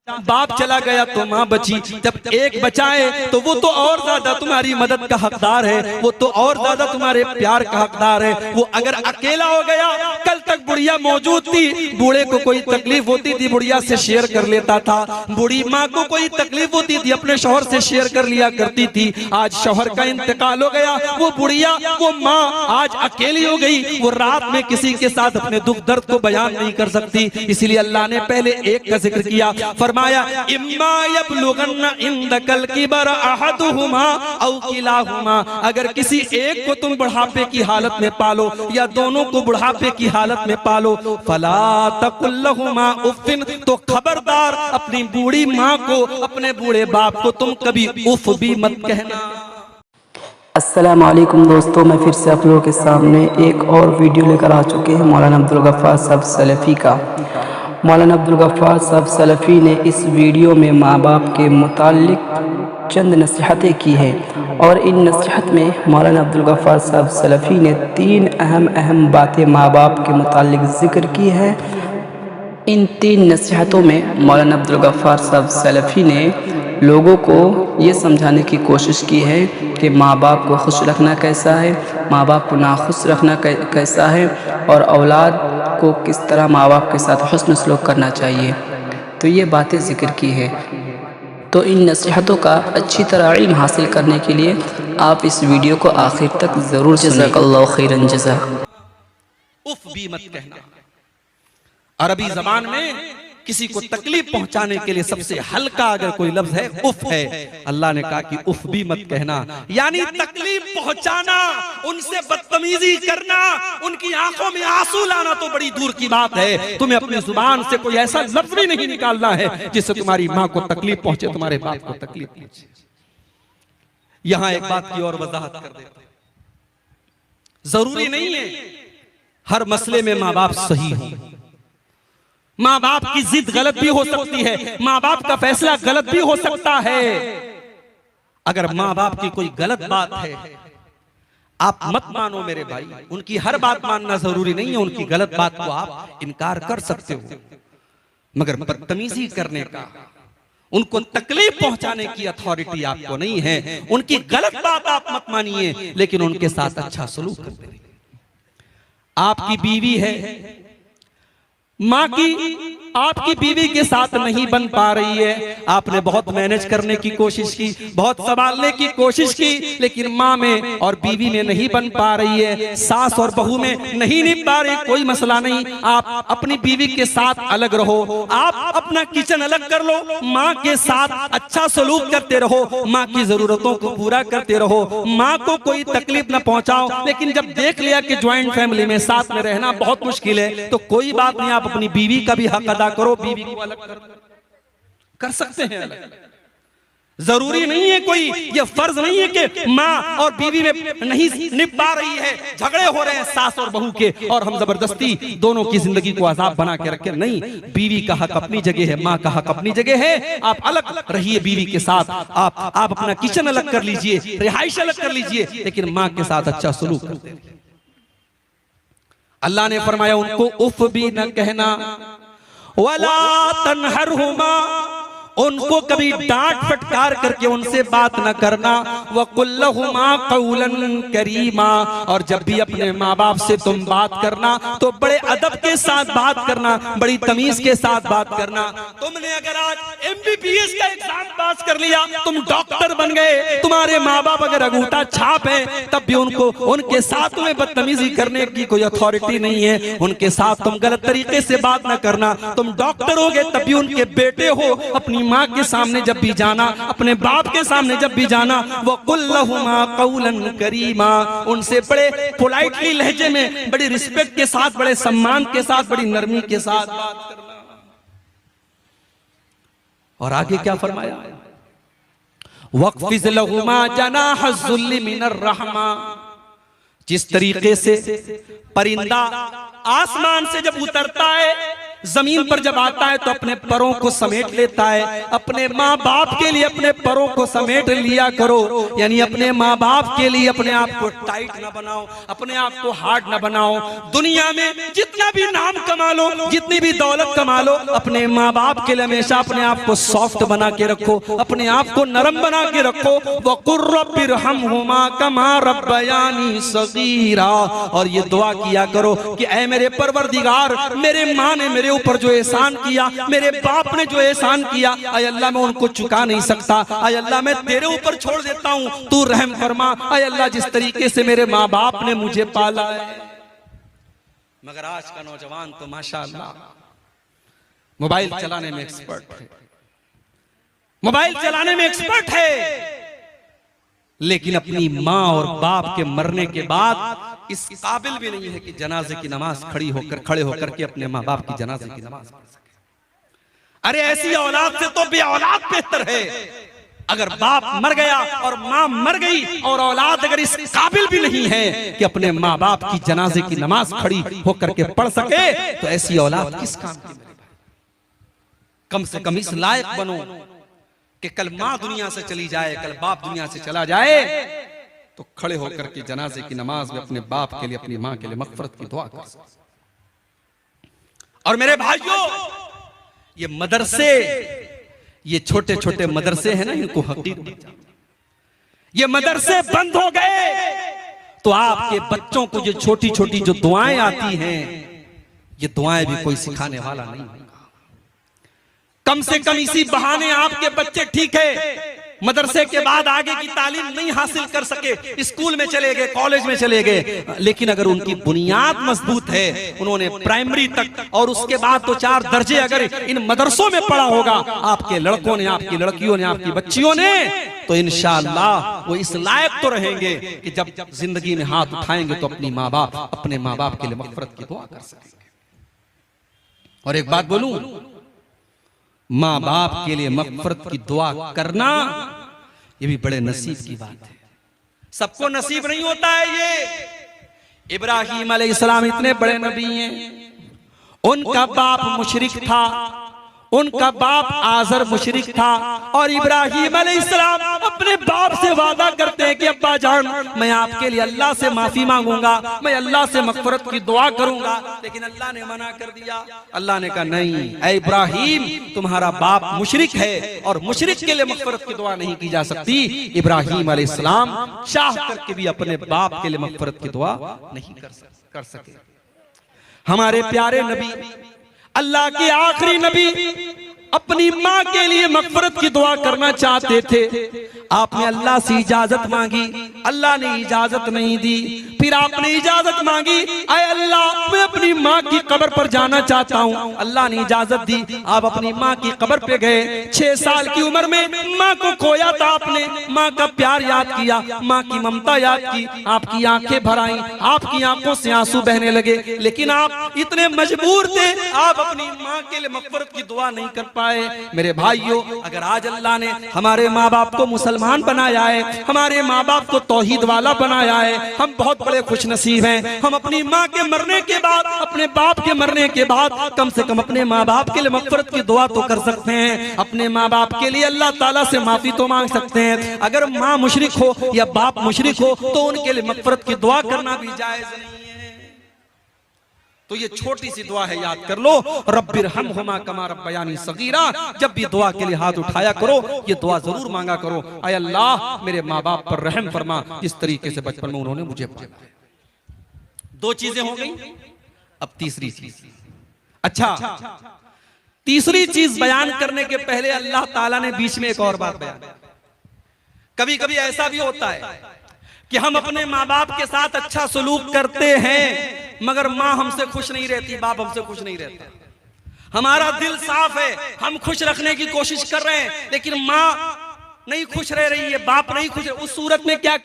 बाप चला गया तो माँ बची, जब एक बचाए तो वो तो और ज्यादा तुम्हारी मदद का हकदार है, वो तो और ज्यादा तुम्हारे प्यार का हकदार है। वो अगर अकेला हो गया, कल तक बुढ़िया मौजूद थी, बूढ़े को कोई तकलीफ होती थी बुढ़िया से शेयर कर लेता था, बूढ़ी माँ को कोई तकलीफ होती थी अपने शौहर से शेयर कर लिया करती थी। आज शौहर का इंतकाल हो गया, वो बुढ़िया वो माँ आज अकेली हो गई, वो रात में किसी के साथ अपने दुख दर्द को बयान नहीं कर सकती। इसीलिए अल्लाह ने पहले एक का जिक्र किया, फरमाया इम्मा यबलुगन्ना इंदकल किबर अहदुहुमा औ किलाहुमा, अगर किसी एक को तुम बुढ़ापे की हालत में पालो या दोनों को बुढ़ापे की हालत में पालो, फला तकुल लहुमा उफ़्फ़िन, तो खबरदार अपनी बूढ़ी माँ को अपने बूढ़े बाप को तुम कभी उफ भी मत कहना। अस्सलामु अलैकुम दोस्तों, मैं फिर से आप लोगों के सामने एक और वीडियो लेकर आ चुके हैं मौलाना अब्दुल गफ्फार साहब सलफ़ी का। मौलाना अब्दुल गफ्फार साहब सलफ़ी ने इस वीडियो में माँ बाप के मुताल्लिक़ चंद नसीहतें की हैं और इन नसीहत में मौलाना अब्दुल गफ्फार साहब सलफ़ी ने 3 अहम बातें माँ बाप के मुताल्लिक़ ज़िक्र की है। इन 3 नसीहतों में मौलाना अब्दुल गफ्फार साहब सलफ़ी ने लोगों को ये समझाने की कोशिश की है कि माँ बाप को खुश रखना कैसा है, माँ बाप को नाखुश रखना कैसा है और औलाद को किस तरह माँ बाप के साथ हुस्न सलूक करना चाहिए। तो ये बातें ज़िक्र की है। तो इन नसीहतों का अच्छी तरह इल्म हासिल करने के लिए आप इस वीडियो को आखिर तक ज़रूर सुनिए। जज़ाकल्लाहु खैरन जज़ा। उफ भी मत कहना। अरबी जबान में किसी को तकलीफ पहुंचाने के लिए सबसे हल्का अगर कोई लफ्ज है उफ है। अल्लाह ने कहा कि उफ भी मत कहना, यानी तकलीफ पहुंचाना, उनसे बदतमीजी करना, उनकी आंखों में आंसू लाना तो बड़ी दूर की बात है। तुम्हें अपनी जुबान से कोई ऐसा लफ्ज भी नहीं निकालना है जिससे तुम्हारी माँ को तकलीफ पहुंचे, तुम्हारे बाप को तकलीफ पहुंचे। यहां एक बात की और वजाहत कर देता हूं, जरूरी नहीं है हर मसले में माँ बाप सही हो। माँ बाप की जिद गलत भी हो सकती है, माँ बाप का फैसला गलत भी हो सकता है। अगर माँ बाप की कोई गलत बात है आप मत मानो मेरे भाई, उनकी हर बात मानना जरूरी नहीं है, उनकी गलत बात को आप इनकार कर सकते हो, मगर बदतमीजी करने का, उनको तकलीफ पहुंचाने की अथॉरिटी आपको नहीं है। उनकी गलत बात आप मत मानिए, लेकिन उनके साथ अच्छा सलूक करते रहिए। आपकी बीवी है, माँ की आपकी बीवी के साथ नहीं बन पा रही है, आपने बहुत मैनेज करने की कोशिश की, बहुत संभालने की कोशिश की, लेकिन माँ में और बीवी में नहीं बन पा रही है, सास और बहू में नहीं निभ पा रही, कोई मसला नहीं, आप अपनी बीवी के साथ अलग रहो, आप अपना किचन अलग कर लो, माँ के साथ अच्छा सलूक करते रहो, माँ की जरूरतों को पूरा करते रहो, माँ को कोई तकलीफ न पहुंचाओ। लेकिन जब देख लिया कि ज्वाइंट फैमिली में साथ में रहना बहुत मुश्किल है, तो कोई बात नहीं, आप अपनी बीवी का भी हक अदा करो, बीवी को अलग कर सकते हैं अलग। जरूरी नहीं है कोई, ये फर्ज नहीं है कि माँ और बीवी में नहीं निभ पा रही है, झगड़े हो रहे हैं सास और बहू के और हम जबरदस्ती दोनों की जिंदगी को आजाद बना के रखें। नहीं, बीवी का हक अपनी जगह है, माँ का हक अपनी जगह है। आप अलग रहिए बीवी के साथ, आप अपना किचन अलग कर लीजिए, रिहाइश अलग कर लीजिए, लेकिन माँ के साथ अच्छा सलूक करते रहिए। अल्लाह ने फरमाया उनको उफ भी न कहना, वला तनहरहुमा, उनको कभी डांट फटकार करके उनसे बात न करना, वकुल्लहुमा कौलन करीमा, और जब भी अपने माँ बाप से तुम बात करना तो बड़े अदब के साथ बात करना, बड़ी तमीज के साथ बात करना। तुमने अगर आज MBBS का एग्जाम पास कर लिया, तुम डॉक्टर बन गए, तुम्हारे माँ बाप अगर अंगूठा छाप है, तब भी उनको उनके साथ तुम्हें बदतमीजी करने की कोई अथॉरिटी नहीं है, उनके साथ तुम गलत तरीके से बात न करना। तुम डॉक्टर हो गए तब भी उनके बेटे हो, अपनी माँ के सामने जब भी जाना, अपने बाप के सामने जब भी जाना, वो कुल्लहुमा कौलन करीमा, उनसे बड़े पोलाइटली लहजे में, बड़ी रिस्पेक्ट के साथ, बड़े सम्मान के साथ, बड़ी नरमी के साथ बात करना। और आगे क्या फरमाया, वक़्फ़िज़ लहुमा जनाह ज़ुल्लि मिनर रहमा, जिस तरीके से परिंदा आसमान से जब उतरता है जमीन पर जब आता है तो अपने परों को समेट लेता है। अपने माँ बाप के लिए अपने परों को समेट लिया करो, यानी अपने माँ बाप के लिए अपने आप को टाइट ना बनाओ, अपने आप को हार्ड ना बनाओ। दुनिया में जितना भी नाम कमा लो, जितनी भी दौलत कमा लो, अपने माँ बाप के लिए हमेशा अपने आप को सॉफ्ट बना के रखो, अपने आप को नरम बना के रखो। वक़ुर रब्बिरहमहुमा कमा रब्बयानी सगीरा। और ये दुआ किया करो कि ऐ मेरे परवरदिगार, मेरे माँ ने मेरे ऊपर जो एहसान किया, मेरे बाप ने जो एहसान किया, आय अल्लाह मैं उनको चुका नहीं सकता, आय अल्लाह मैं तेरे ऊपर छोड़ देता हूँ, तू रहम फरमा। आय अल्लाह जिस तरीके से मेरे माँ बाप ने मुझे पाला है। मगर आज का नौजवान तो माशाअल्लाह मोबाइल चलाने में एक्सपर्ट है, मोबाइल चलाने में एक्सपर्ट है, लेकिन अपनी माँ और बाप के मरने के बाद इस काबिल भी नहीं है कि जनाजे की नमाज खड़े होकर के अपने माँ बाप की जनाजे की नमाज पढ़ सके। अरे ऐसी औलाद से तो बे औलाद बेहतर है। अगर बाप मर गया और माँ मर गई और औलाद अगर इस काबिल भी नहीं है कि अपने माँ बाप की जनाजे की नमाज खड़ी होकर के पढ़ सके, तो ऐसी औलाद किस काम की? कम से कम इस लायक बनो कि कल माँ दुनिया से चली जाए, कल बाप दुनिया से चला जाए, तो खड़े होकर के जनाजे की नमाज में अपने बाप के लिए, अपनी माँ के लिए मग़फ़िरत की दुआ कर सके। और मेरे भाइयों, ये मदरसे, ये छोटे छोटे मदरसे हैं ना, इनको हकीकत, ये मदरसे बंद हो गए तो आपके बच्चों को जो छोटी छोटी जो दुआएं आती हैं, ये दुआएं भी कोई सिखाने वाला नहीं होगा। कम से कम इसी बहाने आपके बच्चे ठीक है, मदरसे के बाद आगे की तालीम नहीं हासिल कर सके, स्कूल में चले गए, कॉलेज में चले गए, लेकिन अगर उनकी बुनियाद मजबूत है, उन्होंने प्राइमरी तक और उसके बाद तो 4 दर्जे अगर इन मदरसों में पढ़ा होगा आपके लड़कों ने, आपकी लड़कियों ने, आपकी बच्चियों ने, तो इंशाअल्लाह वो इस लायक तो रहेंगे कि जब जिंदगी में हाथ उठाएंगे तो अपने माँ बाप के लिए मग़फ़िरत की दुआ कर सकेंगे। और एक बात बोलूं, माँ बाप के लिए मग़फ़िरत की दुआ करना ये भी बड़े नसीब की बात है। सबको नसीब नहीं होता है ये। इब्राहीम अलैहिस्सलाम इतने बड़े नबी हैं, उनका बाप मुशरिक था, उनका बाप आज़र मुशरिक था, और इब्राहीम अलैहिस्सलाम अपने बाप से वादा करते हैं कि अब्बा जान, मैं आपके लिए अल्लाह से माफी मांगूंगा, मैं अल्लाह से मग़फ़िरत की दुआ करूंगा, लेकिन अल्लाह ने मना कर दिया। अल्लाह ने कहा नहीं, ऐ इब्राहीम, तुम्हारा बाप मुशरिक है और मुशरिक के लिए मग़फ़िरत की दुआ नहीं की जा सकती। इब्राहीम अलैहिस्सलाम चाह करके भी अपने बाप के लिए मग़फ़िरत की दुआ नहीं कर सके। हमारे प्यारे नबी, अल्लाह के आखिरी नबी, अपनी माँ के लिए मग़फ़िरत की दुआ करना चाहते थे। आपने अल्लाह से इजाजत मांगी, अल्लाह ने इजाजत नहीं दी। फिर आपने इजाजत मांगी, ऐ अल्लाह मैं अपनी माँ की कब्र पर जाना चाहता हूँ। अल्लाह ने इजाजत दी, आप अपनी माँ की कब्र पे गए। 6 साल की उम्र में माँ को खोया था आपने, माँ का प्यार याद किया, माँ की ममता याद की, आपकी आंखें भर आईं, आपकी आंखों से आंसू बहने लगे, लेकिन आप इतने मजबूर थे, आप अपनी माँ के लिए मग़फ़िरत की दुआ नहीं कर पाए। मेरे भाइयों, अगर आज अल्लाह ने हमारे माँ बाप को मुसलमान बनाया है, हमारे माँ बाप को तौहीद वाला बनाया है, हम बहुत बड़े खुश नसीब हैं। हम अपनी माँ के मरने के बाद, अपने बाप के मरने के बाद कम से कम अपने माँ बाप के लिए मग़फ़िरत की दुआ तो कर सकते हैं, अपने माँ बाप के लिए अल्लाह ताला से माफी तो मांग सकते हैं। अगर माँ मुशरिक हो या बाप मुशरिक हो तो उनके लिए मग़फ़िरत की दुआ करना भी जायज़ नहीं है। तो ये छोटी सी दुआ है, याद कर लो, रब्बिरहमहुमा कमा रब्बयानी सगीरा। जब भी दुआ के लिए हाथ उठाया करो, ये दुआ जरूर मांगा करो, ऐ अल्लाह मेरे माँ बाप पर रहम फरमा, जिस तरीके से बचपन में उन्होंने मुझे पाला। 2 चीजें हो गई, अब तीसरी चीज। अच्छा, तीसरी चीज बयान करने के पहले अल्लाह ताला ने बीच में एक और बात बयान। कभी कभी ऐसा भी होता है कि हम अपने माँ बाप के साथ अच्छा सलूक करते हैं, मगर माँ हमसे खुश नहीं रहती, बाप हमसे खुश नहीं रहता। हमारा दिल साफ है, हम खुश रखने की कोशिश कर रहे हैं, लेकिन माँ नहीं खुश रह रही है, बाप नहीं खुश है। उस सूरत में क्या